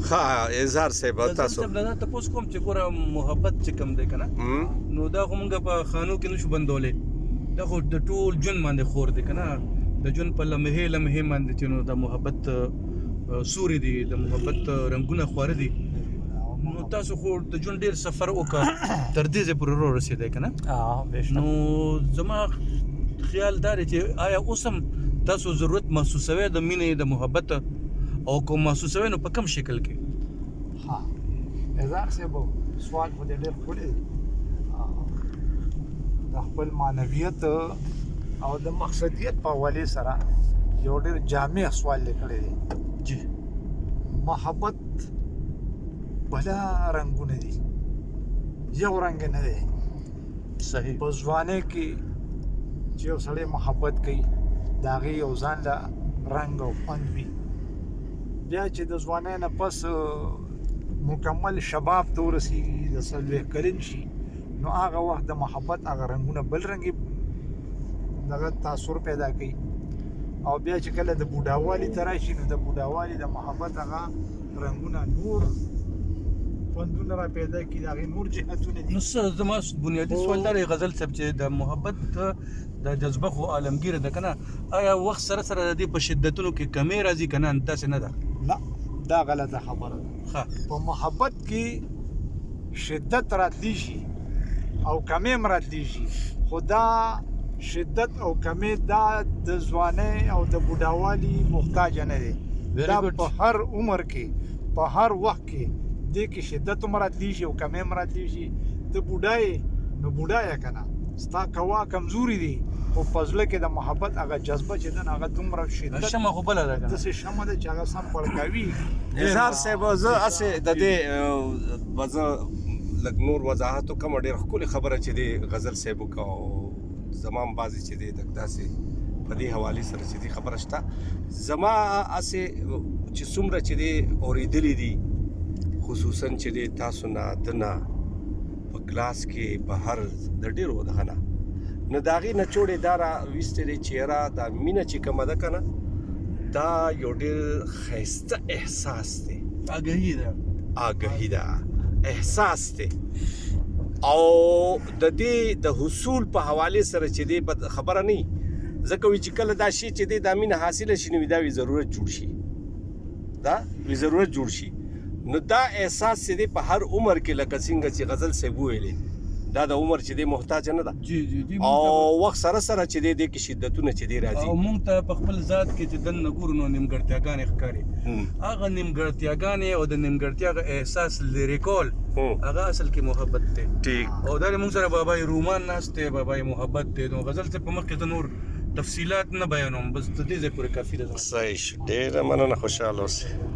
ښه اظهار صاحب تاسو دا تاسو کوم چې ګوره محبت چې کوم دی کنه نو دا خو مونږ په خانو کې نشو بندولې دا خو د ټول جون باندې خور دی کنه د جون په لمحه لمحه باندې چې نو د محبت سوري دی د محبت رنگونه خواره دي نو تاسو خو د جون ډیر سفر وکړ تر دې ځې پورې رسیدای کنه نو زما خیال دا دی چې آیا اوس هم تاسو ضرورت محسوسوي د مینې د محبت او کوم محسوسوي نو په کوم شکل کې ها اظهار صاحب سوال په دې ډېر ښکلی دی د خپل معنویت او د مقصدیت په حوالې سره یو ډېر جامع سوال لیکلی دی جی محبت بلا رنګونه دي یو رنګ نه دی صحیح په ځوانۍ کې چې یو سړی محبت کوي د هغې یو ځان له رنګ او خوند وي بیا چې د ځوانۍ نه پس مکمل شباب ته ورسېږي د څلوېښت کلن شي نو هغه وخت د محبت هغه رنګونه بل رنګې دغه تاثر پیدا کوي او بیا چې کله د بوډاوالي ته راشي نو د بوډاوالي د محبت هغه رنګونه نور خوندونه را پیدا کړي د هغې نور جهتونه دي نو زما بنیادي سوال دا دی غزل صاحب چې د محبت د جذبه خو عالمګیره ده که نه آیا وخت سره سره د دې په شدتونو کې کمی راځي که نه داسې نه ده نه دا غلطه خبره ده په محبت کې شدت راتلی شي او کمی هم راتلی شي خو دا شدت او کمی دا د ځوانۍ او د بوډاوالي محتاج نه دی دا په هر عمر کې په هر وخت کې دې کې شدت هم راتلی شي او کمی هم راتلی شي ته بوډا یې نو بوډا یې که نه ستا قوا کمزوري دي خو په زړه کې د محبت هغه جذبه چې ده هغه دومره شدت شمه خو بله ده داسې شمه ده چې هغه سم بړکوي اظهار صاحب زه هسې د دې به زه لږ نور وضاحت وکړم ډېر ښکلې خبره چې دی غزل صاحب وکړه او زما هم بعضې چې دی داسې په دې حوالې سره چې دی خبره شته زما هسې چې څومره چې دی اورېدلي دي خصوصا چې دی تاسو نه ده نه په کلاس کې په هر د ډېرو دغه نه نو د هغې نچوړې دا را ویستې دی چې یاره دا مینه چې کومه ده که نه دا یو ډېر ښایسته احساس دی آګهي ده آګهي ده احساس دی او د دې د حصول په حوالې سره چې دی خبره نه وي ځکه وي چې کله دا شی چې دی دا مینه حاصله شي نو دا وي ضرورت جوړ شي دا وي ضرورت جوړ شي نو دا احساس چې دی په هر عمر کې لکه څنګه چې غزل صاحب وویلې دا د عمر چې دی محتاج نه ده او وخت سره سره چې دی کې شدتونه چې دی راځي او مونږ ته په خپل ذات کې چې دننه ګورو نو نیمګړتیاګانې ښکاري هغه نیمګړتیاګانې او د نیمګړتیا هغه احساس لرې کول هغه اصل کې محبت دی ټیک او دا مونږ سره بابای رومان ناست دی بابای محبت دی نو غزل صاحب په مخ کې ته نور تفصیلات نه بیانوم بس د دې ځای پورې کافي ده صحیح ډېره مننه خوشحاله اوسئ